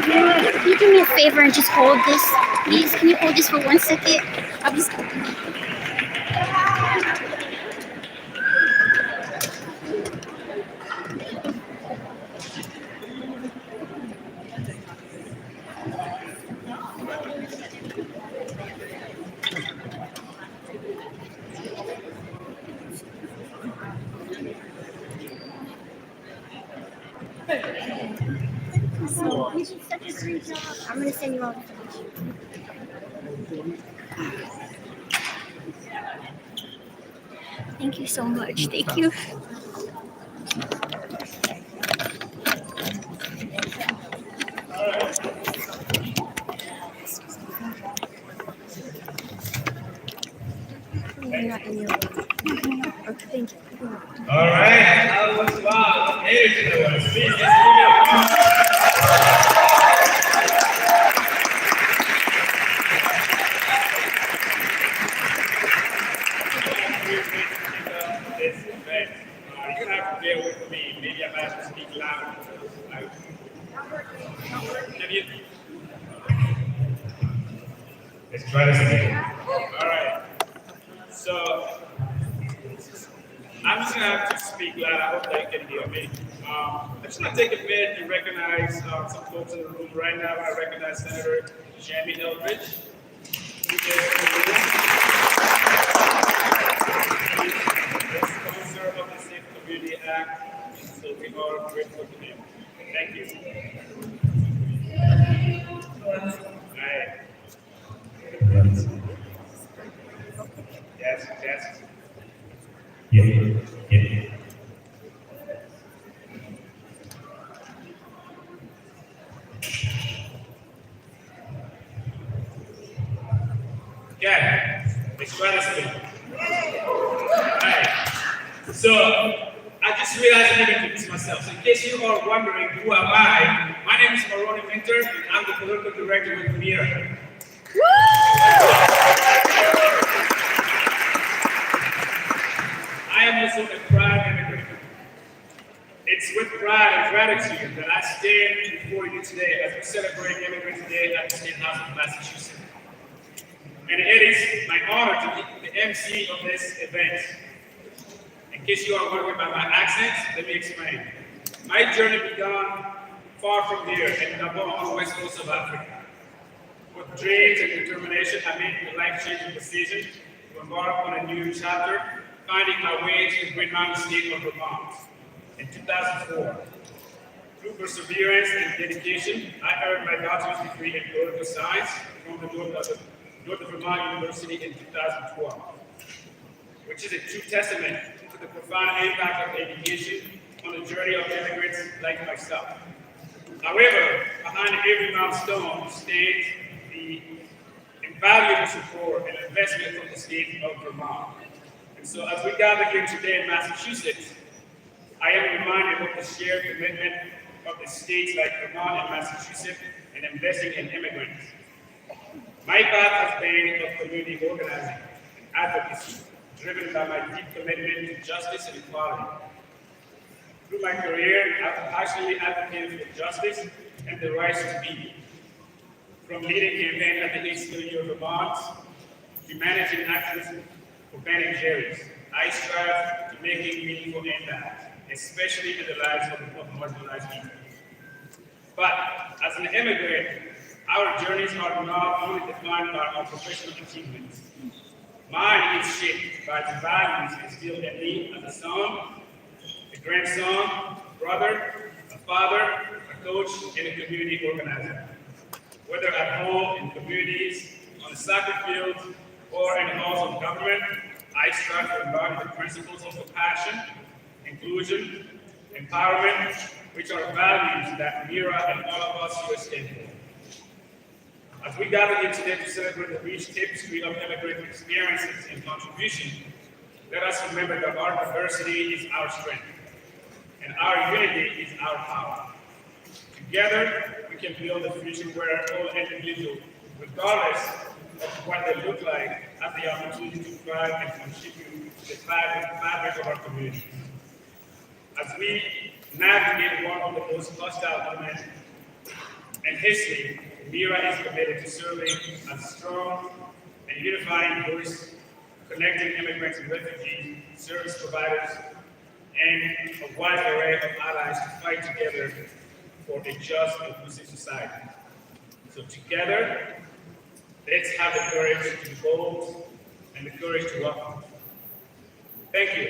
Can you do me a favor and just hold this, please? Can you hold this for 1 second? I'll just. So you did such a great job. I'm gonna send you all the information. Thank you so much. Thank you. Not in your way. Okay, thank you. All right, that was wow. Energy there was. Please, just give me a this event. You have to bear with me. Maybe I have to speak loud. Can you? Let's try this again. All right. So I'm just gonna have to speak loud. I hope that you can hear me. I just want to take a minute to recognize some folks in the room right now. I recognize Senator Jamie Eldridge. Who is the sponsor of the Safe Community Act. So we are grateful to him. Thank you. All right. Yes, yes. Yeah. Okay, let's try this again. Alright, so I just realized I need to introduce myself. So in case you are wondering who am I, my name is Mariano, and I'm the political director with MIRA. I am also a proud immigrant. It's with pride and gratitude that I stand before you today as we celebrate Immigrants Day at the State House of Massachusetts. And it is my honor to be the MC of this event. In case you are wondering about my accent, let me explain. My journey began far from here in Gabon on the west coast of Africa. With dreams and determination, I made the life-changing decision to embark on a new chapter, finding my way to the great mountain state of Vermont. In 2004, through perseverance and dedication, I earned my bachelor's degree in political science from the North of Vermont University in 2012, which is a true testament to the profound impact of education on the journey of immigrants like myself. However, behind every milestone stands the invaluable support and investment from the state of Vermont. And so as we gather here today in Massachusetts, I am reminded of the shared commitment of the states like Vermont and Massachusetts in investing in immigrants. My path has been of community organizing and advocacy, driven by my deep commitment to justice and equality. Through my career, I've passionately advocated for justice and the rights to be. From leading campaigns at the HCU of Vermont to managing activism for Ben and Jerry's, I strive to making meaningful impact, especially in the lives of marginalized people. But as an immigrant, our journeys are not only defined by our professional achievements. Mine is shaped by the values instilled in me as a son, a grandson, brother, a father, a coach, and a community organizer. Whether at home, in communities, on the soccer field, or in the halls of government, I strive to embody the principles of compassion, inclusion, empowerment, which are values that MIRA and all of us here stand for. As we gather here today to celebrate the rich tapestry of immigrant experiences and contribution, let us remember that our diversity is our strength, and our unity is our power. Together, we can build a future where all individuals, regardless of what they look like, have the opportunity to thrive and contribute to the fabric of our community. As we navigate one of the most hostile moments and history, MIRA is committed to serving as a strong and unifying voice, connecting immigrants and refugees, service providers, and a wide array of allies to fight together for a just, inclusive society. So together, let's have the courage to be bold and the courage to welcome. Thank you.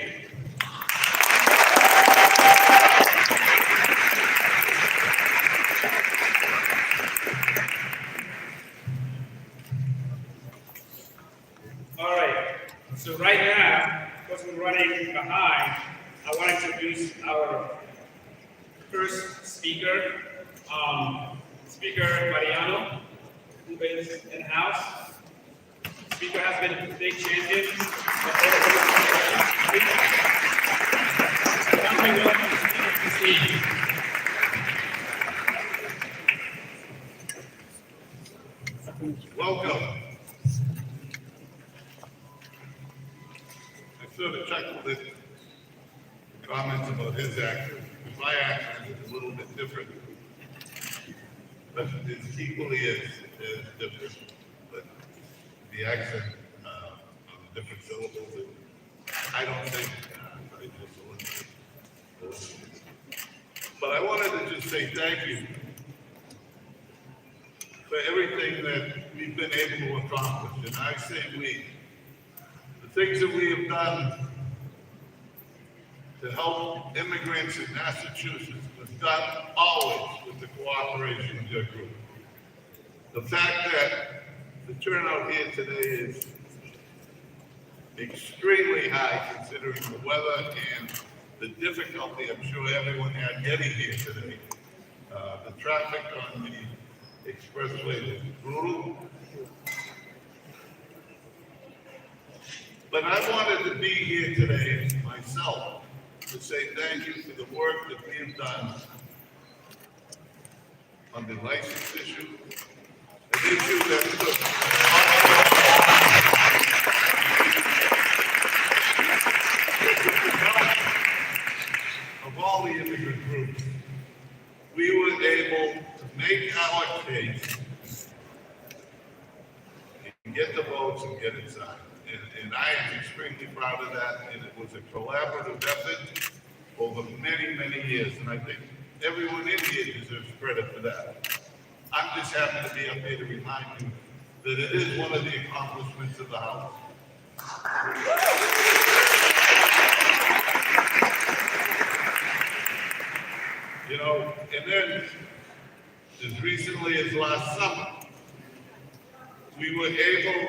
All right, so right now, because we're running behind, I want to introduce our first speaker, Speaker Mariano, who is in the house. Speaker has been a big champion. Welcome. I sort of chuckled at comments about his accent. My accent is a little bit different, but it's equally as different. But the accent on the different syllables, I don't think I just eliminate. But I wanted to just say thank you for everything that we've been able to accomplish. And I say we, the things that we have done to help immigrants in Massachusetts was done always with the cooperation of your group. The fact that the turnout here today is extremely high considering the weather and the difficulty I'm sure everyone had getting here today. The traffic on the expressway was brutal. But I wanted to be here today myself to say thank you for the work that we have done on the license issue, an issue that took of all the immigrant groups. We were able to make our case and get the votes and get it signed. And I am extremely proud of that, and it was a collaborative effort over many, many years, and I think everyone in here deserves credit for that. I'm just happy to be up here to remind you that it is one of the accomplishments of the House. You know, and then, as recently as last summer, we were able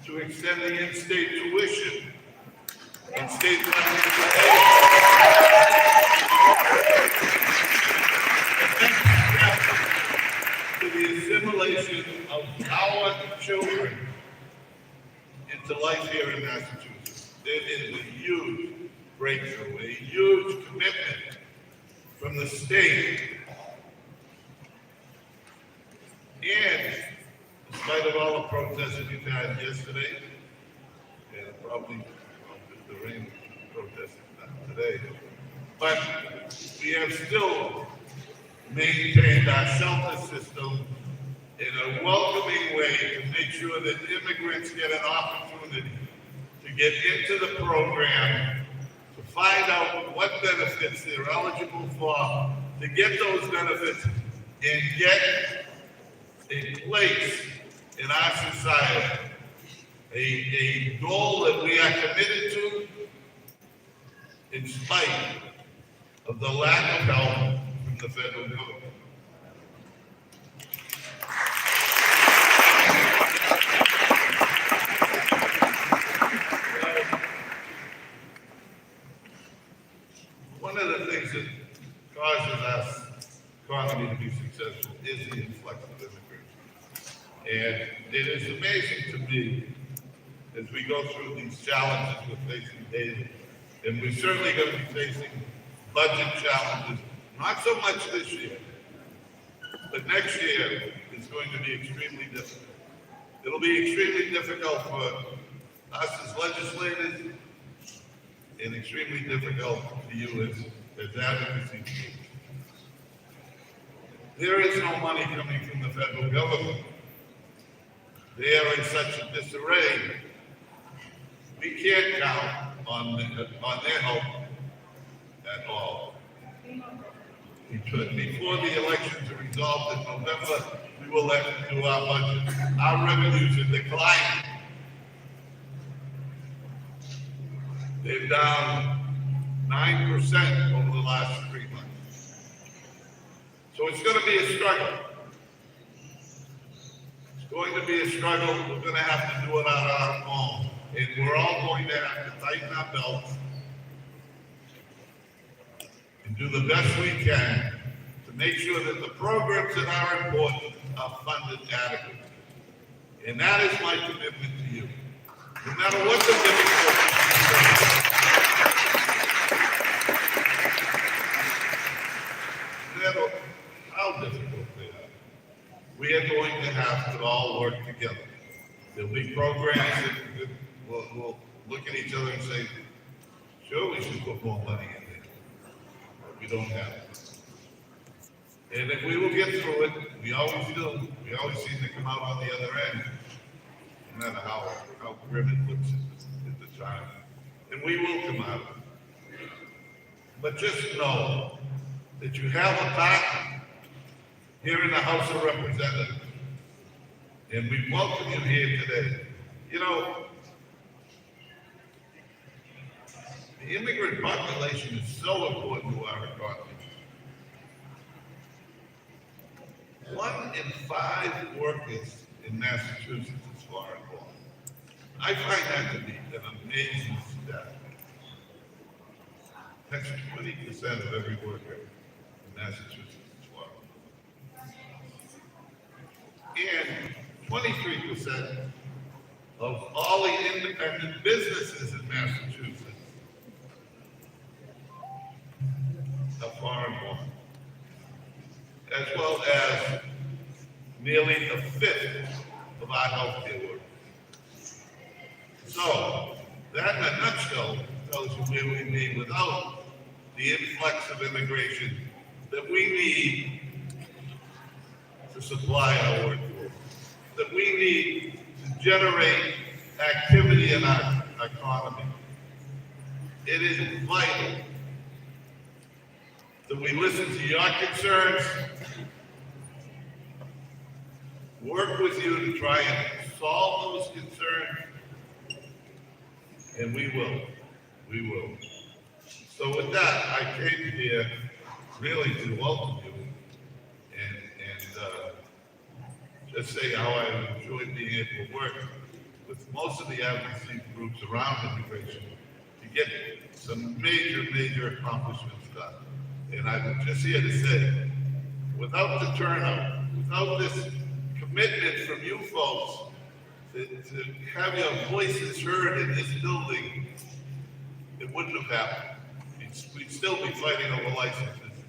to extend the in-state tuition and state financial aid. To the assimilation of our children into life here in Massachusetts. It is a huge breakthrough, a huge commitment from the state. And in spite of all the protests that we've had yesterday, and probably the rain protests today, but we have still maintained our shelter system in a welcoming way to make sure that immigrants get an opportunity to get into the program, to find out what benefits they're eligible for, to get those benefits and get a place in our society, a goal that we are committed to in spite of the lack of help from the federal government. One of the things that causes our economy to be successful is the influx of immigration. And it is amazing to me as we go through these challenges we're facing daily, and we're certainly going to be facing budget challenges, not so much this year, but next year is going to be extremely difficult. It'll be extremely difficult for us as legislators and extremely difficult for you as advocacy. There is no money coming from the federal government. They are in such a disarray. We can't count on their help at all. Before the elections are resolved in November, we will let them do our budget. Our revenues are declining. They're down 9% over the last 3 months. So it's going to be a struggle. It's going to be a struggle. We're going to have to do it on our own. And we're all going to have to tighten our belts and do the best we can to make sure that the programs that are important are funded adequately. And that is my commitment to you. No matter what the difficulties, no matter how difficult they are, we are going to have to all work together. There'll be programs that we'll look at each other and say, sure, we should put more money in there. But we don't have it. And if we will get through it, we always do. We always seem to come out on the other end, no matter how grim it looks at the time. And we will come out. But just know that you have a partner here in the House of Representatives. And we welcome you here today. You know, the immigrant population is so important to our economy. 1 in 5 workers in Massachusetts is foreign born. I find that to be an amazing stat. That's 20% of every worker in Massachusetts is foreign. And 23% of all the independent businesses in Massachusetts are foreign born, as well as nearly a fifth of our healthcare workers. So, that in a nutshell tells you where we be without the influx of immigration that we need to supply our workforce, that we need to generate activity in our economy. It is vital that we listen to your concerns, work with you to try and solve those concerns, and we will. So with that, I came here really to welcome you and just say how I enjoy being able to work with most of the advocacy groups around immigration to get some major accomplishments done. And I'm just here to say, without the turnout, without this commitment from you folks to have your voices heard in this building, it wouldn't have happened. We'd still be fighting over licenses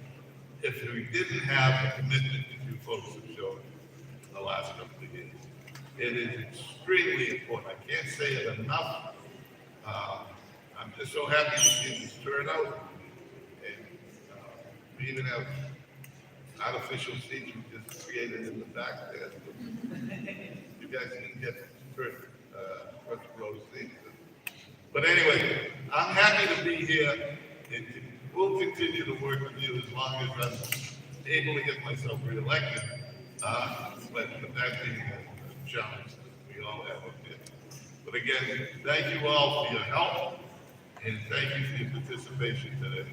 if we didn't have the commitment that you folks have shown in the last couple of years. It is extremely important. I can't say it enough. I'm just so happy to see this turnout. We even have artificial seats we just created in the back there. You guys can get first row seats. But anyway, I'm happy to be here, and we'll continue to work with you as long as I'm able to get myself reelected. But that being a challenge that we all have up there. But again, thank you all for your help, and thank you for your participation today.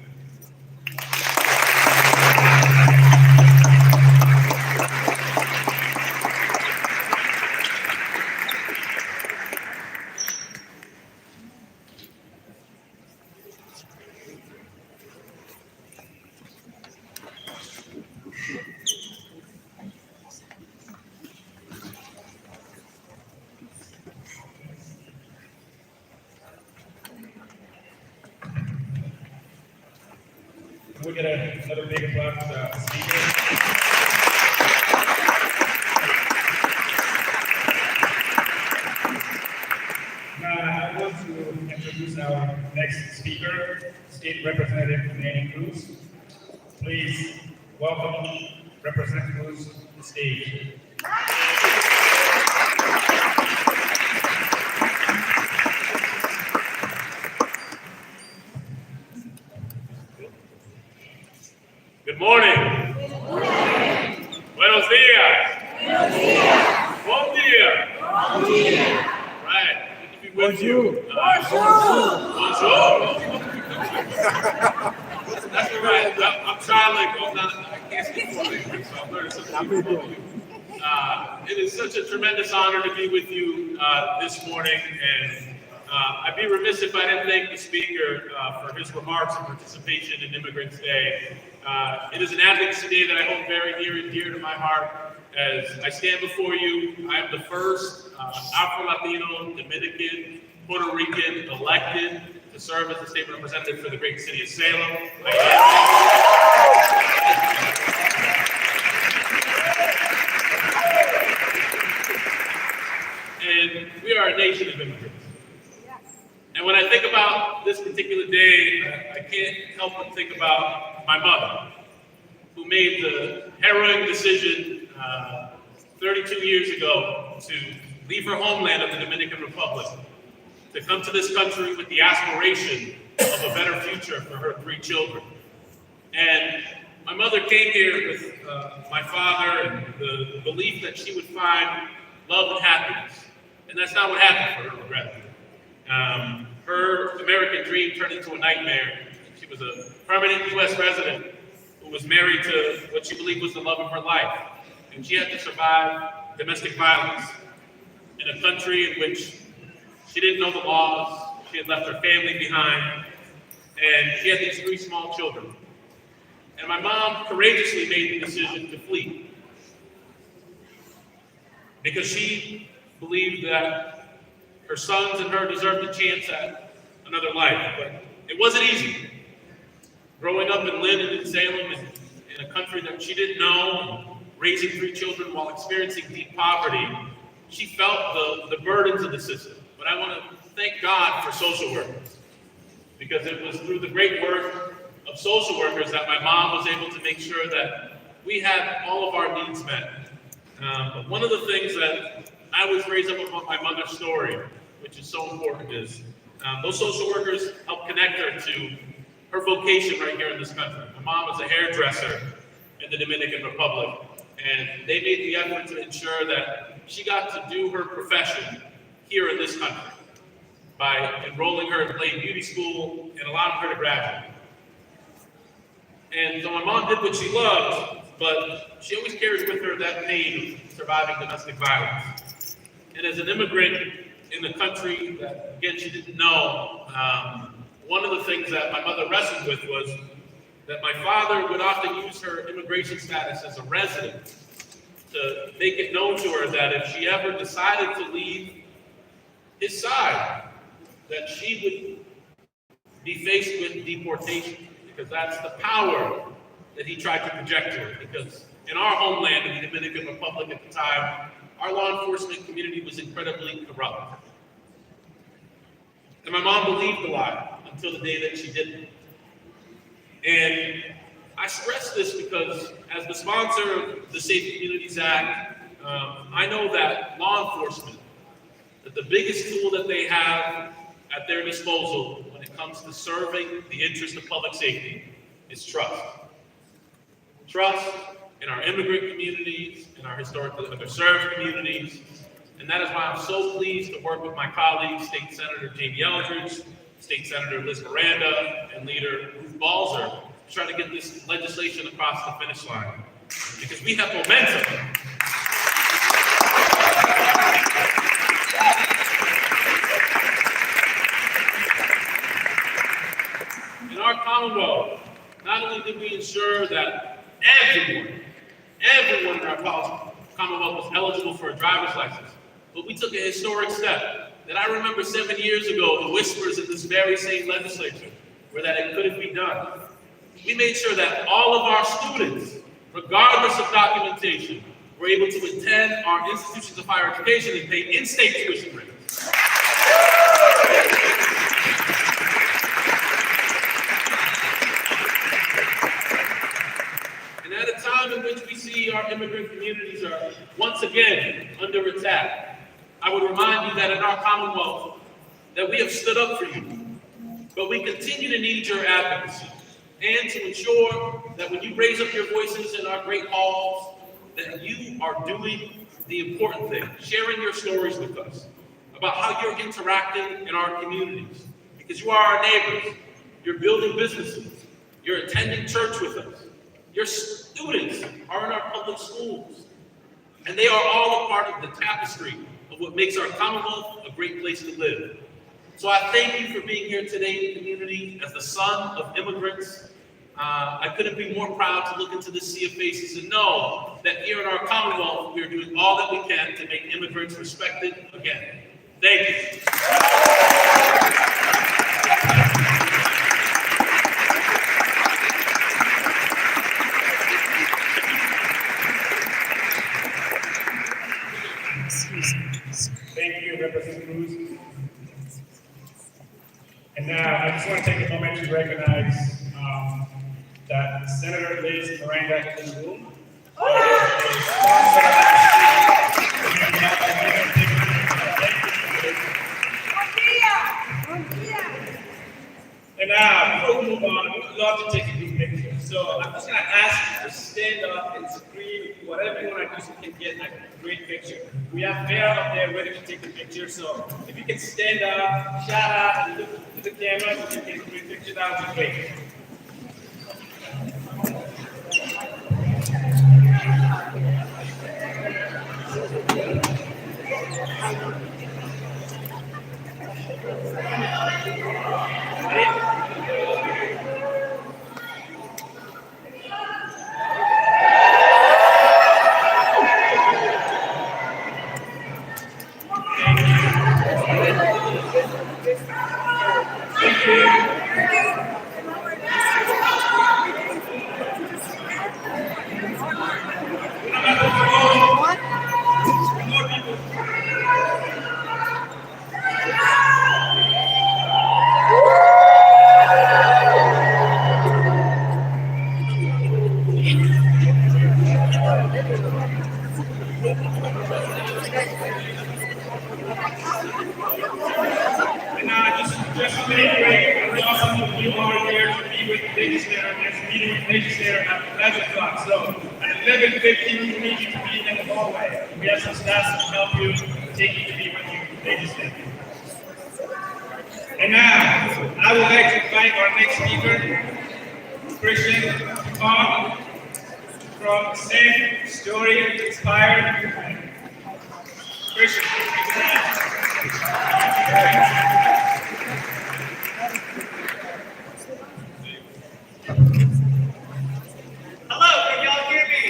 We'll get another big applause to the speaker. Now, I want to introduce our next speaker, State Representative Cruz. Please welcome Representative Cruz to the stage. Good morning. Good morning. Buenos dias. Buenos dias. Bon dia. Bon dia. Right. Good to be with you. Bonjour. Bonjour. That's right. I'm Charlie. I can't speak for you, so I'm learning something from you. It is such a tremendous honor to be with you this morning, and I'd be remiss if I didn't thank the speaker for his remarks and participation in Immigrants Day. It is an advocacy day that I hold very near and dear to my heart. As I stand before you, I am the first Afro-Latino, Dominican, Puerto Rican elected to serve as the state representative for the great city of Salem. And we are a nation of immigrants. And when I think about this particular day, I can't help but think about my mother, who made the harrowing decision 32 years ago to leave her homeland of the Dominican Republic, to come to this country with the aspiration of a better future for her 3 children. And my mother came here with my father and the belief that she would find love and happiness. And that's not what happened for her, regretfully. Her American dream turned into a nightmare. She was a permanent U.S. resident who was married to what she believed was the love of her life. And she had to survive domestic violence in a country in which she didn't know the laws, she had left her family behind, and she had these 3 small children. And my mom courageously made the decision to flee because she believed that her sons and her deserved a chance at another life. But it wasn't easy. Growing up and living in Salem in a country that she didn't know, raising 3 children while experiencing deep poverty, she felt the burdens of the system. But I want to thank God for social workers, because it was through the great work of social workers that my mom was able to make sure that we had all of our needs met. But one of the things that I was raised up upon my mother's story, which is so important, is those social workers helped connect her to her vocation right here in this country. My mom was a hairdresser in the Dominican Republic, and they made the effort to ensure that she got to do her profession here in this country by enrolling her in Blade Beauty School and allowing her to graduate. And so my mom did what she loved, but she always carries with her that pain of surviving domestic violence. And as an immigrant in the country that, again, she didn't know, one of the things that my mother wrestled with was that my father would often use her immigration status as a resident to make it known to her that if she ever decided to leave his side, that she would be faced with deportation, because that's the power that he tried to project to her. Because in our homeland, in the Dominican Republic at the time, our law enforcement community was incredibly corrupt. And my mom believed the lie until the day that she didn't. And I stress this because as the sponsor of the Safe Communities Act, I know that law enforcement, that the biggest tool that they have at their disposal when it comes to serving the interest of public safety is trust. Trust in our immigrant communities, in our historically underserved communities. And that is why I'm so pleased to work with my colleagues, State Senator Jamie Eldridge, State Senator Liz Miranda, and Leader Ruth Balzer, to try to get this legislation across the finish line. Because we have momentum. In our Commonwealth, not only did we ensure that everyone in our Commonwealth was eligible for a driver's license, but we took a historic step that I remember 7 years ago, the whispers in this very same legislature were that it couldn't be done. We made sure that all of our students, regardless of documentation, were able to attend our institutions of higher education and pay in-state tuition rates. And at a time in which we see our immigrant communities are once again under attack, I would remind you that in our Commonwealth, that we have stood up for you, but we continue to need your advocacy and to ensure that when you raise up your voices in our great halls, that you are doing the important thing, sharing your stories with us about how you're interacting in our communities, because you are our neighbors, you're building businesses, you're attending church with us, your students are in our public schools, and they are all a part of the tapestry of what makes our Commonwealth a great place to live. So I thank you for being here today in the community as the son of immigrants. I couldn't be more proud to look into this sea of faces and know that here in our Commonwealth, we are doing all that we can to make immigrants respected again. Thank you. Thank you, Representative Cruz. And now I just want to take a moment to recognize that Senator Liz Miranda is in the room. And now, before we move on, we would love to take a group picture. So I'm just going to ask you to stand up and scream whatever you want to do so we can get a great picture. We have Vega up there ready to take the picture. So if you can stand up, shout out, and look at the camera so you can get a great picture, that would be great. Just reiterate, we also you are here to be with the legislator. There's a meeting with the legislator at 11 o'clock. So at 11:15, we need you to be in the hallway. We have some staff to help you, take you to be with you, legislator. And now, I would like to invite our next speaker, Christian Kong, from Same Story Inspired. Christian, hello, can y'all hear me?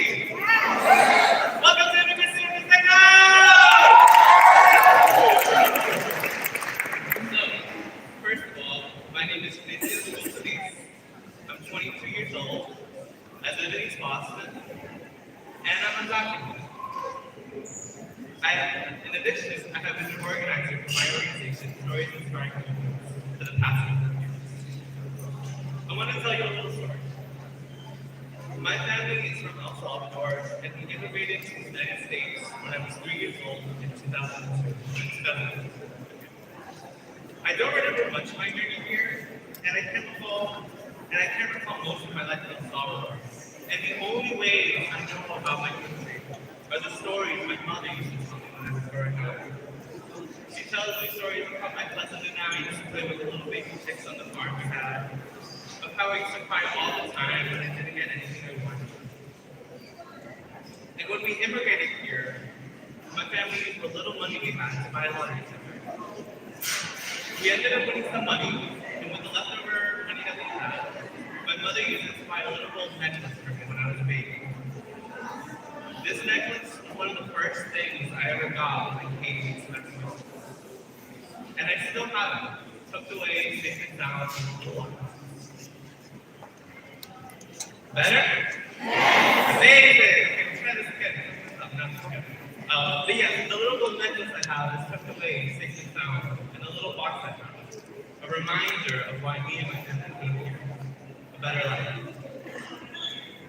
Welcome to Advocacy in the So, first of all, my name is Gladys. I'm 22 years old. I live in East Boston, and I'm undocumented. In addition, I have been an organizer for my organization, Stories Inspiring Communities, for the past 8 years. I want to tell you a little story. My family is from El Salvador, and we immigrated to the United States when I was 3 years old in 2002. I don't remember much of my journey here, and I can't recall most of my life in El Salvador. And the only way I know about my country are the stories my mother used to tell me when I was growing up. She tells me stories of how my cousin and I used to play with the little baby chicks on the farm we had, of how I used to cry all the time when I didn't get anything I wanted. And when we immigrated here, my family used the little money we had to buy a lottery ticket. We ended up winning some money, and with the leftover money that we had, my mother used it to buy a little gold necklace for me when I was a baby. This necklace was one of the first things I ever got when I came to Mexico. And I still have it, tucked away, safe and sound in the little box. Better? Amazing! Okay, try this again. But yeah, the little gold necklace I have is tucked away, safe and sound in the little box I found. A reminder of why me and my family came here. A better life.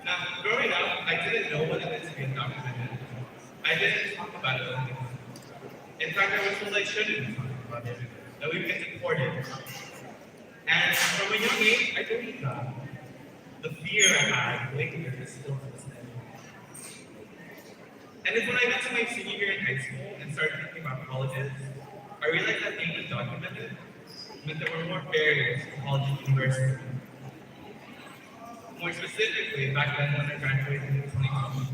Now, growing up, didn't know what it meant to be undocumented, I didn't talk about it with anyone. In fact, I was told I shouldn't talk about it, that we'd get deported. And from a young age, I believed that. The fear I had lingered still to this day. And it's when I got to my senior year in high school and started thinking about colleges, I realized that being undocumented meant there were more barriers to college and university. More specifically, back then when I graduated in 2020,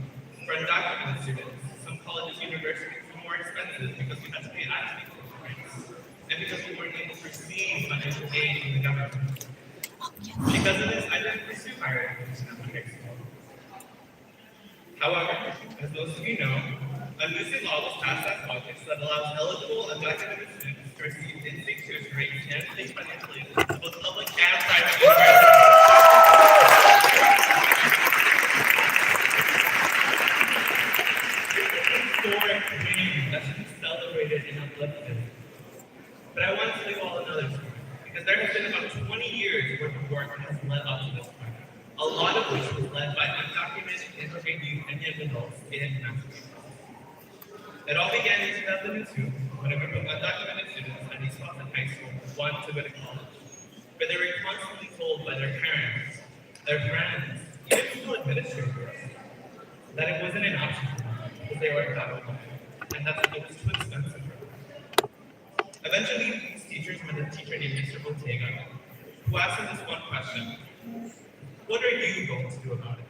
for undocumented students, some colleges and universities were more expensive because we had to pay advocacy rates, and because we weren't able to receive financial aid from the government. Because of this, I didn't pursue higher education after high school. However, as most of you know, a new state law was passed last August that allows eligible undocumented students to receive in-state tuition rates and state financial aid to both public and private universities. That should be celebrated and uplifted. But I want to tell you all another story, because there has been about 20 years worth of work that has led up to this point, a lot of which was led by undocumented immigrant youth and young adults in Massachusetts. It all began in 2002 when a group of undocumented students at East Boston High School wanted to go to college, but they were constantly told by their parents, their friends, even school administrators, that it wasn't an option for them because they were undocumented, and that it was too expensive for them. Eventually, these teachers met a teacher named Mr. Bottega, who asked him this one question: what are you going to do about it?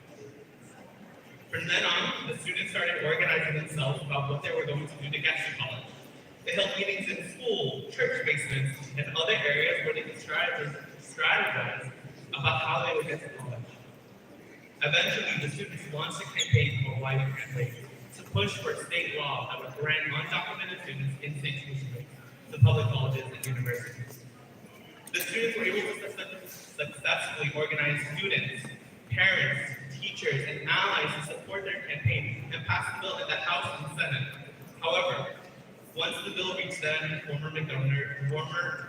From then on, the students started organizing themselves about what they were going to do to get to college. They held meetings in school, church basements, and other areas where they could strategize about how they would get to college. Eventually, the students launched a campaign called Why We Can't Wait to push for a state law that would grant undocumented students in-state tuition rates to public colleges and universities. The students were able to successfully organize students, parents, teachers, and allies to support their campaign and pass the bill in the House and Senate. However, once the bill reached then former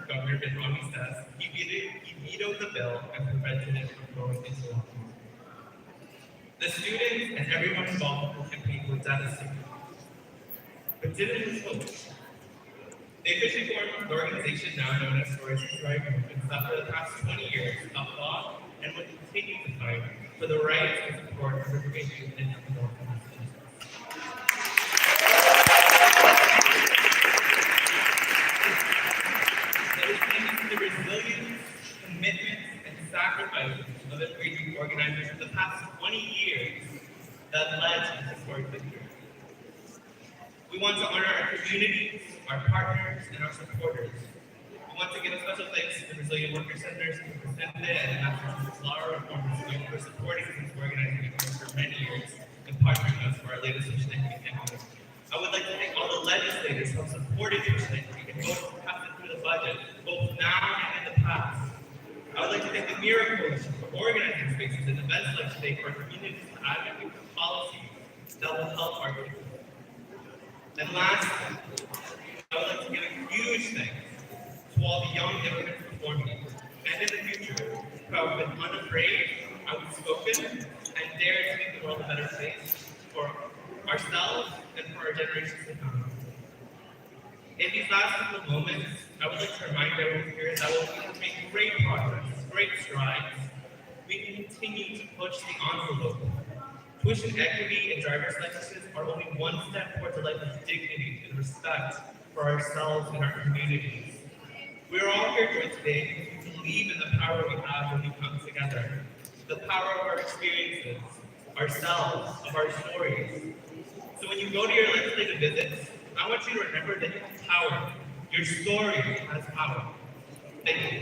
Governor Mitt Romney's desk, he vetoed the bill and prevented it from going into law. The students and everyone involved in the campaign were devastated, but didn't lose hope. They officially formed an organization now known as Stories of Strike Movements that for the past 20 years have fought and will continue to fight for the rights and support of immigrant youth and young adults in Massachusetts. It is thanks to the resilience, commitment, and sacrifice of immigrant youth organizers for the past 20 years that led to this historic victory. We want to honor our communities, our partners, and our supporters. We want to give a special thanks to the Resilient Worker Centers, and the Massachusetts Law Reform Institute for supporting these organizing efforts for many years and partnering us for our latest Tuition Equity campaign. I would like to thank all the legislators who have supported Tuition Equity and voted to pass it through the budget, both now and in the past. I would like to thank the MIRA Coalition for organizing spaces and events like today for our communities to advocate for policies that will help our people. And lastly, I would like to give a huge thanks to all the young immigrants before me and in the future who have been unafraid, outspoken, and dared to make the world a better place for ourselves and for our generations to come. In these last couple of moments, I would like to remind everyone here that while we have made great progress, great strides, we can continue to push the envelope. Tuition equity and driver's licenses are only one step towards a life of dignity and respect for ourselves and our communities. We are all here joined today because we believe in the power we have when we come together. The power of our experiences, ourselves, of our stories. So when you go to your legislative visits, I want you to remember that you have power. Your story has power. Thank you.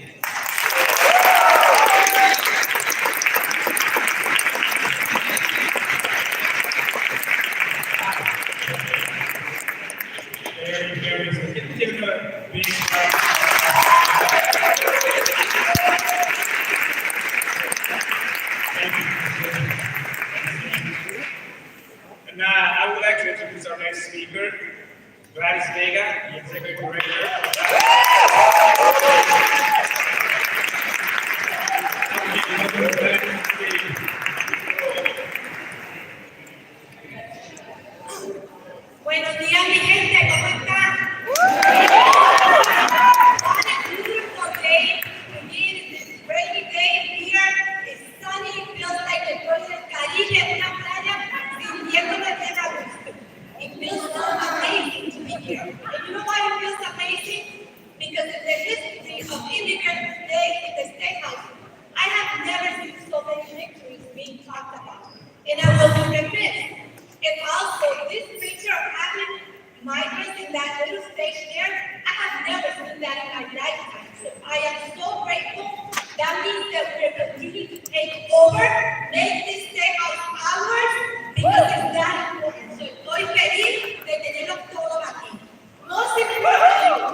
And I would like to introduce our next speaker, Gladys Vega, the Executive Director. And I will be remiss if also this picture of having migrants in that little station there, I have never seen that in my lifetime. So I am so grateful. That means that we're continuing to take over, make this state house ours, because it's that important. So estoy feliz de tenerlos todos aquí. Most important,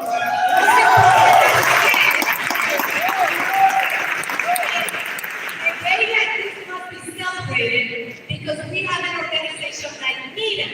a day like this must be celebrated because we have an organization like MIRA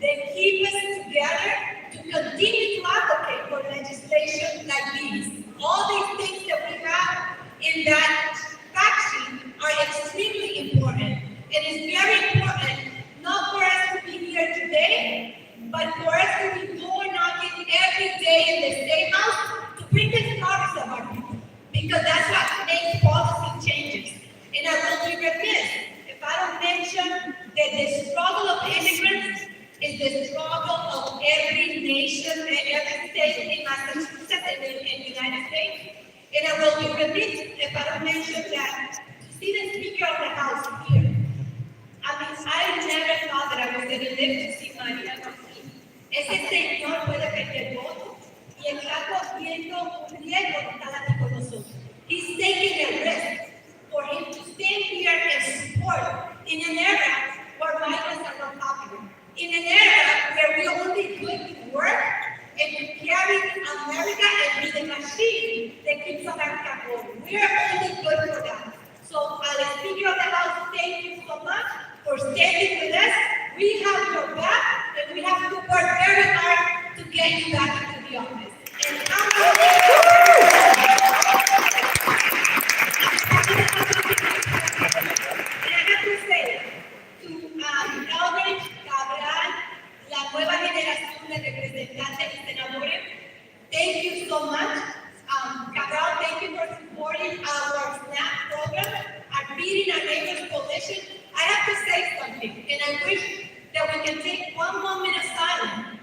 that keep us together to continue to advocate for legislation like these. All these things that we have in that faction are extremely important. It is very important not for us to be here today, but for us to be door knocking every day in the State House to bring the stories of our people. Because that's what makes policy changes. And I will be remiss if I don't mention that the struggle of immigrants is the struggle of every nation and every state in Massachusetts and in the United States. And I will be remiss if I don't mention that to see the Speaker of the House here. I mean, I never thought that I was going to live to see Mariano. Ese señor puede perder votos y está cogiendo un riesgo de estar aquí con nosotros. He's taking a risk for him to stand here and support in an era where migrants are not popular. In an era where we only good to work and to carry America and be the machine that keeps America going. We are only good for that. So, as Speaker of the House, thank you so much for standing with us. We have your back, and we have to work very hard to get you back into the office. And I have to say to Albert, Cabral, la nueva generación de representantes y senadores, thank you so much. Cabral, thank you for supporting our SNAP program, our Feeding Our Neighbors Coalition. I have to say something, and I wish that we can take one moment of silence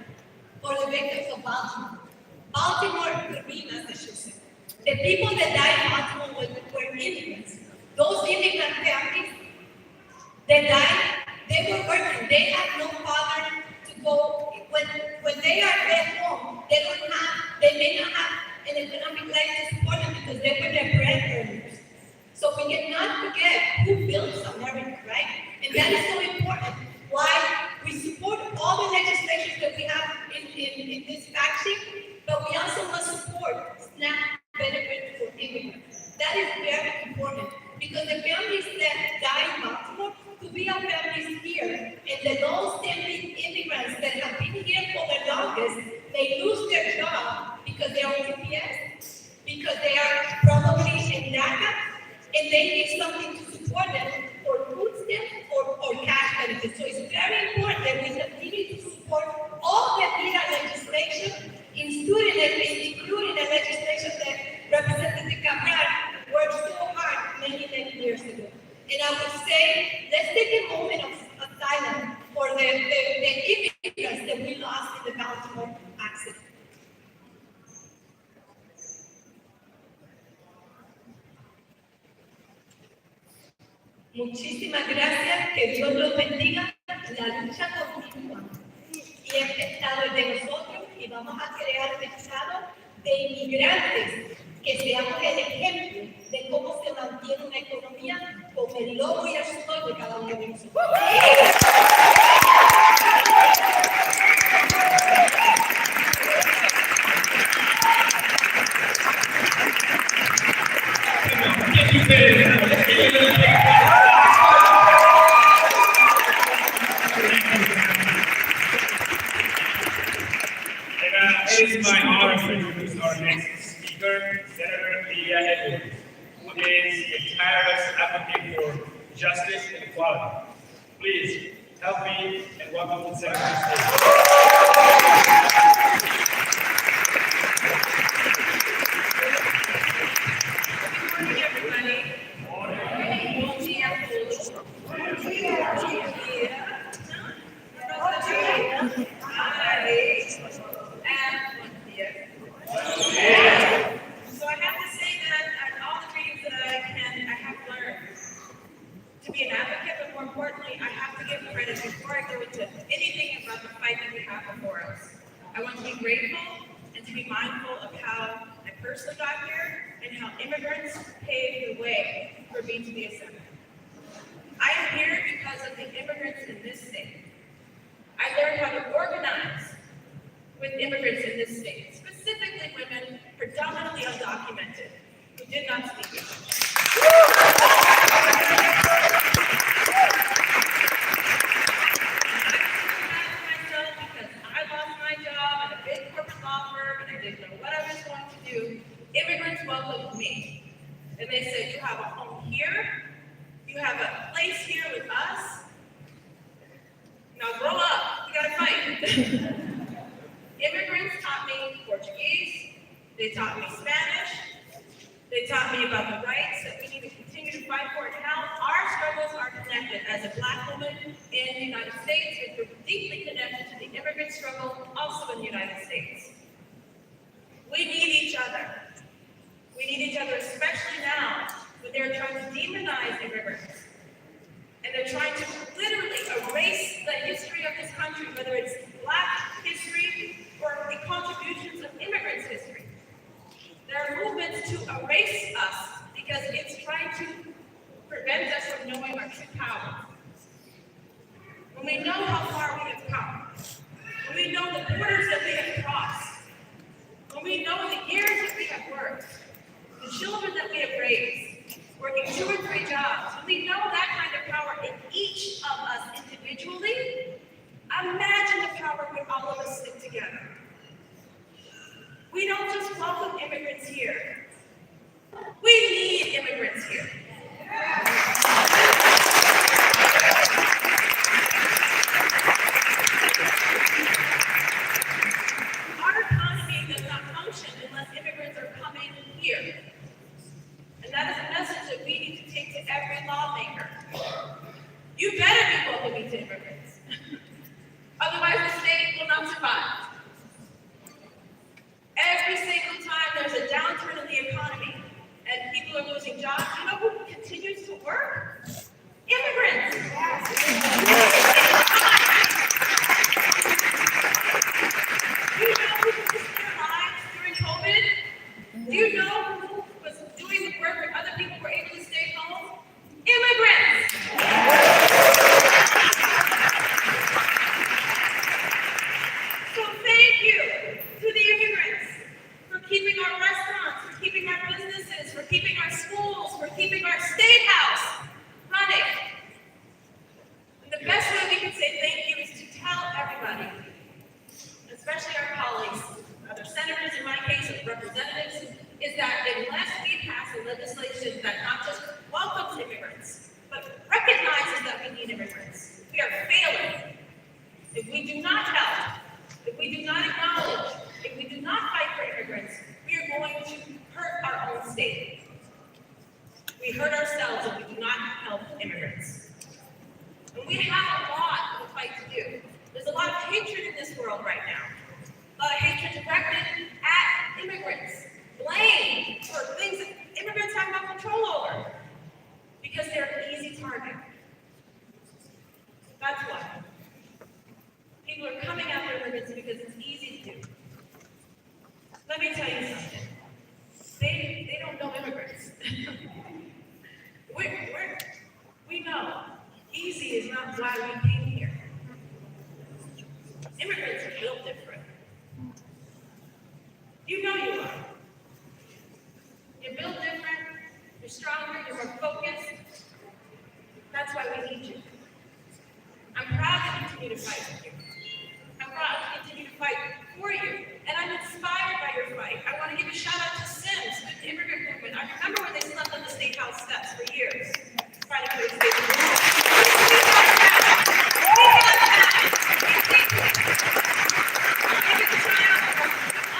for the victims of Baltimore. Baltimore could be Massachusetts. The people that died in Baltimore were immigrants. Those immigrant families that died, they were working. They had no father to go. When they are back home, they may not have an economic life to support them because they were their breadwinners. So we cannot forget who built America, right? And that is so important. Why we support all the legislation that we have in this faction, but we also must support SNAP benefit for immigrants. That is very important because the families that die in Baltimore could be our families here, and the long-standing immigrants that have been here for the longest, they lose their job because they are TPS, because they are probably in DACA, and they need something to support them for food stamps or cash benefits. So it's very important that we continue to support all the MIRA legislation, including the legislation that Representative Cabral worked so hard many years ago. And I would say, let's take a moment of silence for the immigrants that we lost in the Baltimore accident. Muchísimas gracias, que Dios los bendiga. La lucha continúa y este estado es de nosotros y vamos a crear un estado de inmigrantes que seamos el ejemplo de cómo se mantiene una economía con el logo y el sudor de cada uno de nosotros. It is my honor to introduce our next speaker, Senator Vega, who is a tireless advocate for justice and equality. Please help me and welcome the Senator to the stage. Good morning, everybody. Bom dia a todos. Bom dia. So I have to say that at all the readings that I have learned to be an advocate, but more importantly, importantly, I have to give credit before I go into anything about the fight that we have before us. I want to be grateful and to be mindful of how I personally got here and how immigrants paved the way for me to be a senator. I am here because of the immigrants in this state. I learned how to organize with immigrants in this state, specifically women, predominantly undocumented, who did not speak English. Because I lost my job at a big corporate law firm and I didn't know what I was going to do, immigrants welcomed me. And they said, you have a home here, you have a place here with us. Now grow up, you gotta fight. Immigrants taught me Portuguese, they taught me Spanish, they taught me about the rights that we need to continue to fight for, and how our struggles are connected. As a Black woman in the United States, we're deeply connected to the immigrant struggle also in the United States. We need each other. We need each other, especially now when they're trying to demonize immigrants. And they're trying to literally erase the history of this country, whether it's Black history or the contributions of immigrants' history. There are movements to erase us because it's trying to prevent us from knowing our true power. When we know how far we have come, when we know the borders that we have crossed, when we know the years that we have worked, the children that we have raised, working 2 or 3 jobs, when we know that kind of power in each of us individually, imagine the power when all of us stick together. We don't just welcome immigrants here. We need immigrants here. Our economy does not function unless immigrants are coming here. And that is a message that we need to take to every lawmaker. You better be welcoming to immigrants. Otherwise, the state will not survive. Every single time there's a downturn in the economy and people are losing jobs, you know who continues to work? Immigrants. Do you know who risked their lives during COVID? Do you know who was doing the work when other people were able to stay home? Immigrants. So thank you to the immigrants for keeping our restaurants, for keeping our businesses, for keeping our schools, for keeping our state house running. And the best way we can say thank you is to tell everybody, especially our colleagues, other senators in my case, and representatives, is that unless we pass a legislation that not just welcomes immigrants, but recognizes that we need immigrants, we are failing. If we do not help, if we do not acknowledge, if we do not fight for immigrants, we are going to hurt our own state. We hurt ourselves if we do not help immigrants. And we have a lot of a fight to do. There's a lot of hatred in this world right now. A lot of hatred directed at immigrants. Blame for things that immigrants have no control over. Because they're an easy target. That's why. People are coming after immigrants because it's easy to do. Let me tell you something. They don't know immigrants. We know easy is not why we came here. Immigrants are built different. You know you are. You're built different, you're stronger, you're more focused. That's why we need you. I'm proud to continue to fight with you. I'm proud to continue to fight for you. And I'm inspired by your fight. I want to give a shout out to Sims, the immigrant movement. I remember when they slept on the State House steps for years, trying to create state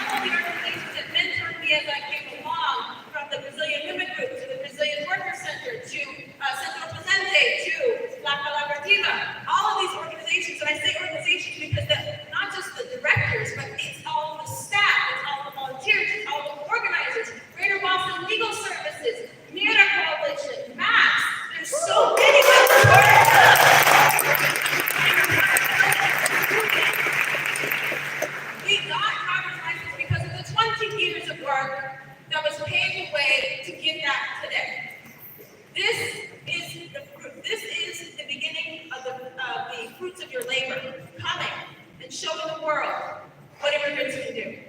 all the organizations that mentored me as I came along, from the Brazilian Women Group to the Brazilian Worker Center to Centro Presente to Colaborativa, all of these organizations, and I say organizations because they're not just the directors, but it's all the staff, it's all the volunteers, it's all the organizers, Greater Boston Legal Services, MIRA Coalition, MAX, there's so many. show the world what immigrants can do.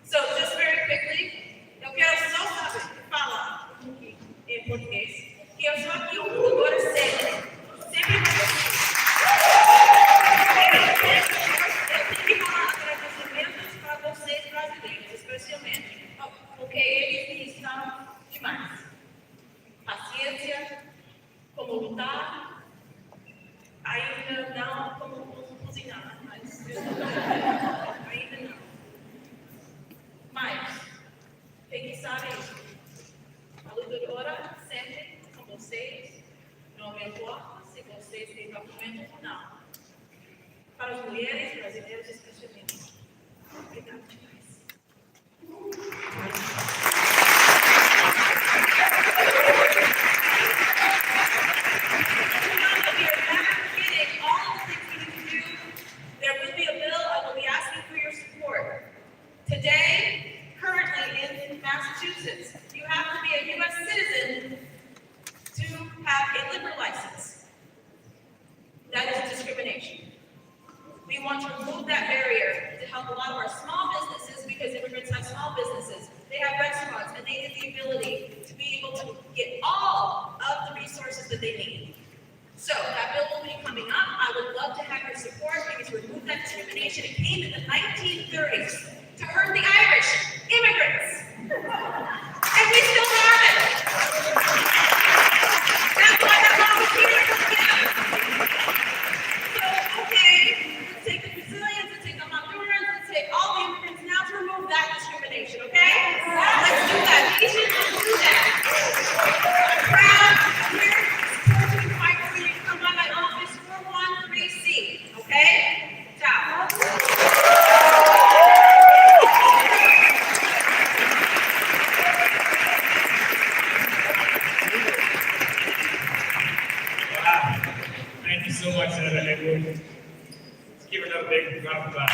So just very quickly, eu quero só falar em português, que eu sou aqui um doutor sempre eu tenho que falar agradecimentos para vocês brasileiros, especialmente, porque eles estão demais. Paciência, como lutar, ainda não como cozinhar, mas ainda não. Mas, tem que saber, a lutadora sempre com vocês, não me importa se vocês têm documento ou não. Para as mulheres brasileiras, especialmente. Obrigada demais. There will be a bill. I will be asking for your support. Today, currently in Massachusetts, you have to be a U.S. citizen to have a liquor license. That is discrimination. We want to remove that barrier to help a lot of our small businesses, because immigrants have small businesses. They have restaurants, and they need the ability to be able to get all of the resources that they need. So that bill will be coming up. I would love to have your support, because to remove that discrimination, it came in the 1930s to hurt the Irish immigrants. And we still have it. That's why that law was here. So, okay, let's take the Brazilians, let's take the Hondurans, let's take all the immigrants now to remove that discrimination, okay? Let's do that. Haitians, let's do that. I'm proud here to fight for you. Come by my office, 413C, okay? Ciao. Thank you so much, Senator Edward. Let's give her another big round of applause.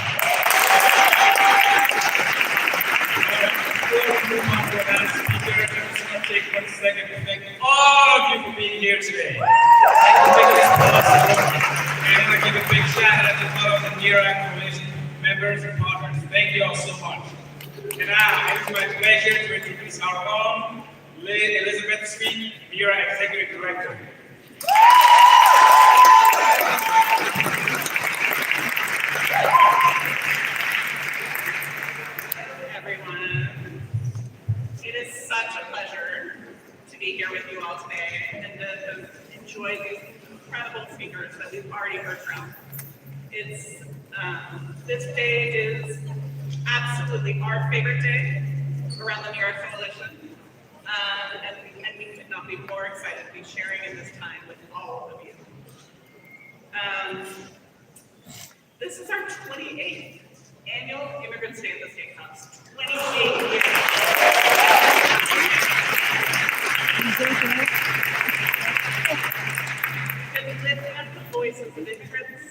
Before we move on to our last speaker, I just want to take 1 second to thank all of you for being here today. Thank you for making this possible. And I want to give a big shout out to all of the MIRA coalition members and partners. Thank you all so much. And now, it's my pleasure to introduce our own Elizabeth Sweet, MIRA Executive Director. Everyone, it is such a pleasure to be here with you all today and to enjoy these incredible speakers that we've already heard from. It's this day is absolutely our favorite day around the MIRA Coalition, and we could not be more excited to be sharing in this time with all of you. This is our 28th annual Immigrants Day at the State House. 28 years. And lifting up the voices of immigrants,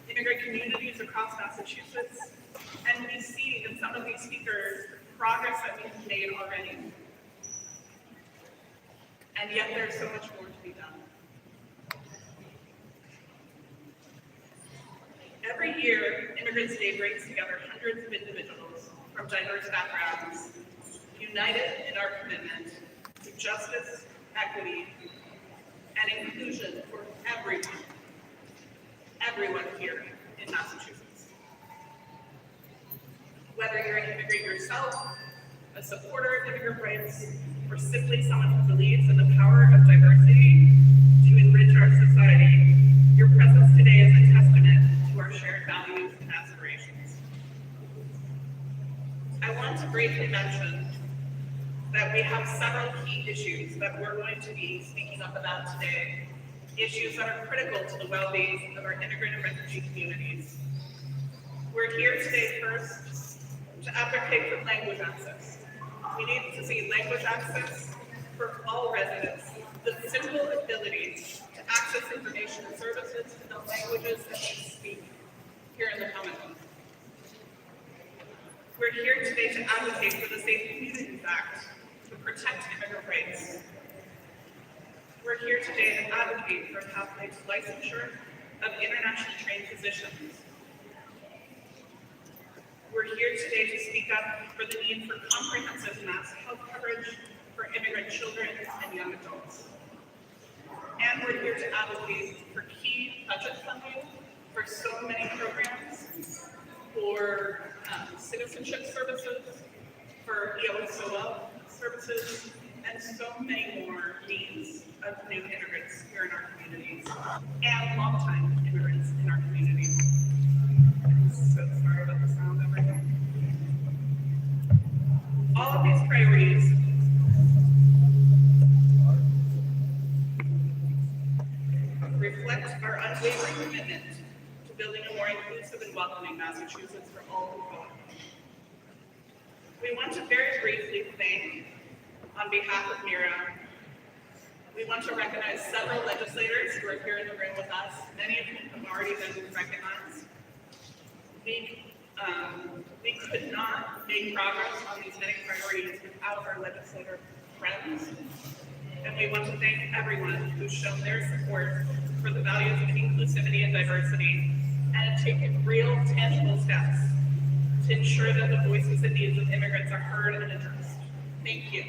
immigrant communities across Massachusetts, and we see in some of these speakers progress that we've made already. And yet there's so much more to be done. Every year, Immigrants Day brings together hundreds of individuals from diverse backgrounds, united in our commitment to justice, equity, and inclusion for everyone here in Massachusetts. Whether you're an immigrant yourself, a supporter of immigrant rights, or simply someone who believes in the power of diversity to enrich our society, your presence today is a testament to our shared values and aspirations. I want to briefly mention that we have several key issues that we're going to be speaking up about today, issues that are critical to the well-being of our immigrant and refugee communities. We're here today first to advocate for language access. We need to see language access for all residents, the simple ability to access information and services in the languages that we speak here in the Commonwealth. We're here today to advocate for the Safe Communities Act to protect immigrant rights. We're here today to advocate for pathway to licensure of internationally trained physicians We're here today to speak up for the need for comprehensive mass health coverage for immigrant children and young adults. And we're here to advocate for key budget funding for so many programs, for citizenship services, for EOSOL services, and so many more needs of new immigrants here in our communities and longtime immigrants in our communities. I'm so sorry about the sound over here. All of these priorities reflect our unwavering commitment to building a more inclusive and welcoming Massachusetts for all who call it. We want to very briefly thank, on behalf of MIRA, we want to recognize several legislators who are here in the room with us, many of whom have already been recognized. We could not make progress on these many priorities without our legislator friends. And we want to thank everyone who's shown their support for the values of inclusivity and diversity and have taken real, tangible steps to ensure that the voices and needs of immigrants are heard and addressed. Thank you.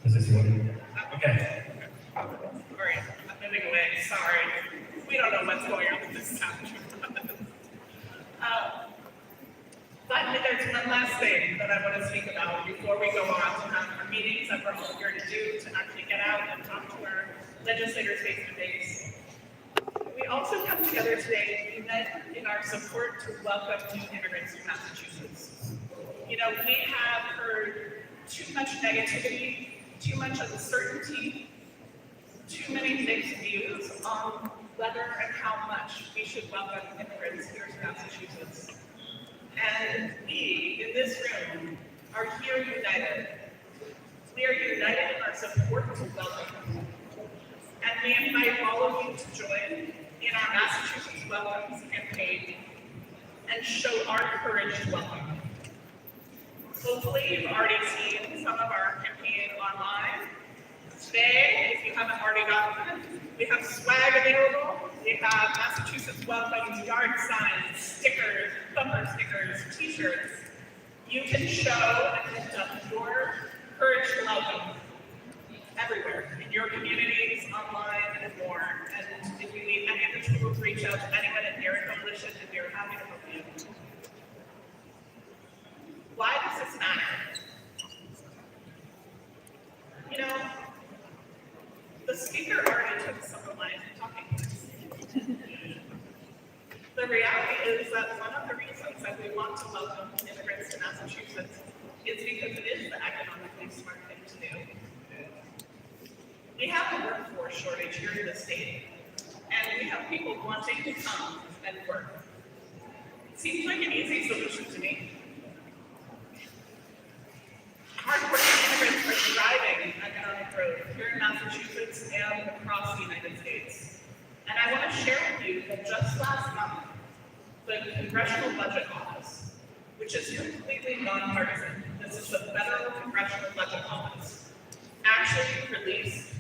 Is this one? Okay. All right, I'm moving away. Sorry. We don't know what's going on with this sound. Finally, there's one last thing that I want to speak about before we go on to have our meetings that we're all here to do, to actually get out and talk to our legislators face to face. We also come together today to unite in our support to welcome new immigrants to Massachusetts. You know, we have heard too much negativity, too much uncertainty, too many mixed views on whether and how much we should welcome immigrants here to Massachusetts. And we, in this room, are here united. We are united in our support to welcome. And we invite all of you to join in our Massachusetts Welcomes campaign and show our courage to welcome. Hopefully, you've already seen some of our campaign online. Today, if you haven't already gotten it, we have swag available. We have Massachusetts Welcomes yard signs, stickers, bumper stickers, t-shirts. You can show and lift up your courage to welcome everywhere, in your communities, online, and more. And if you need any of the tools, reach out to anyone at MIRA Coalition, and we're happy to help you. Why does this matter? You know, the speaker already took some of my talking points. The reality is that one of the reasons that we want to welcome immigrants to Massachusetts is because it is the economically smart thing to do. We have a workforce shortage here in the state, and we have people wanting to come and work. It seems like an easy solution to me. Hardworking immigrants are driving economic growth here in Massachusetts and across the United States. And I want to share with you that just last month, the Congressional Budget Office, which is completely nonpartisan, this is the Federal Congressional Budget Office, actually released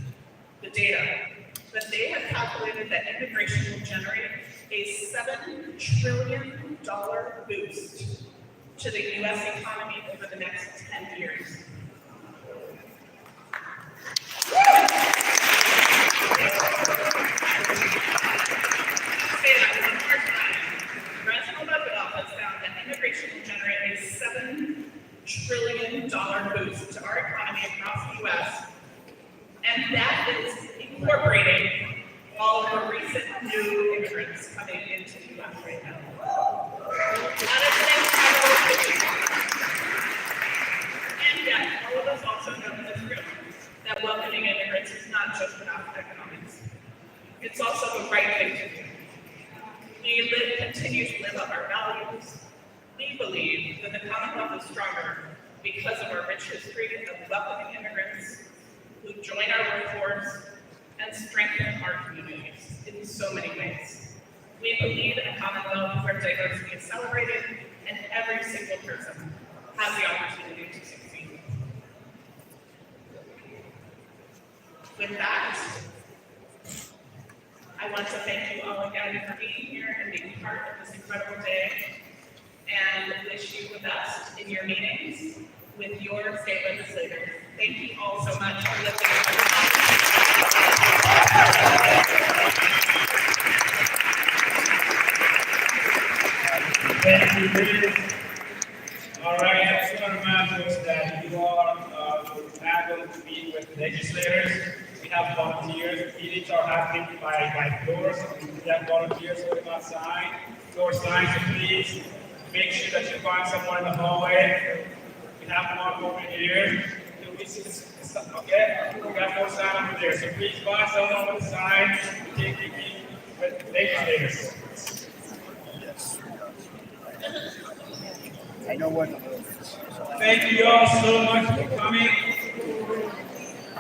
the data that they have calculated that immigration will generate a $7 trillion boost to the U.S. economy over the next 10 years. Say that one more time. The Congressional Budget Office found that immigration will generate a $7 trillion boost to our economy across the U.S., and that is incorporating all of the recent new immigrants coming into the U.S. right now. That is an incredible thing. And yet, all of us also know in this room that welcoming immigrants is not just about economics. It's also the right thing to do. We continue to live up our values. We We believe that the Commonwealth is stronger because of our rich history of welcoming immigrants who join our workforce and strengthen our communities in so many ways. We believe in a Commonwealth where diversity is celebrated and every single person has the opportunity to succeed. With that, I want to thank you all again for being here and being part of this incredible day, and wish you the best in your meetings with your state legislators. Thank you all so much for listening. Thank you, Liz. All right, I just want to remind folks that you are able to meet with legislators. We have volunteers. Meetings are happening by floors. We have volunteers going outside. Floor signs, so please make sure that you find someone in the hallway. We have one over here. Okay, we got no sign over there. So please find someone on the side to take you with legislators. I know what. Thank you all so much for coming.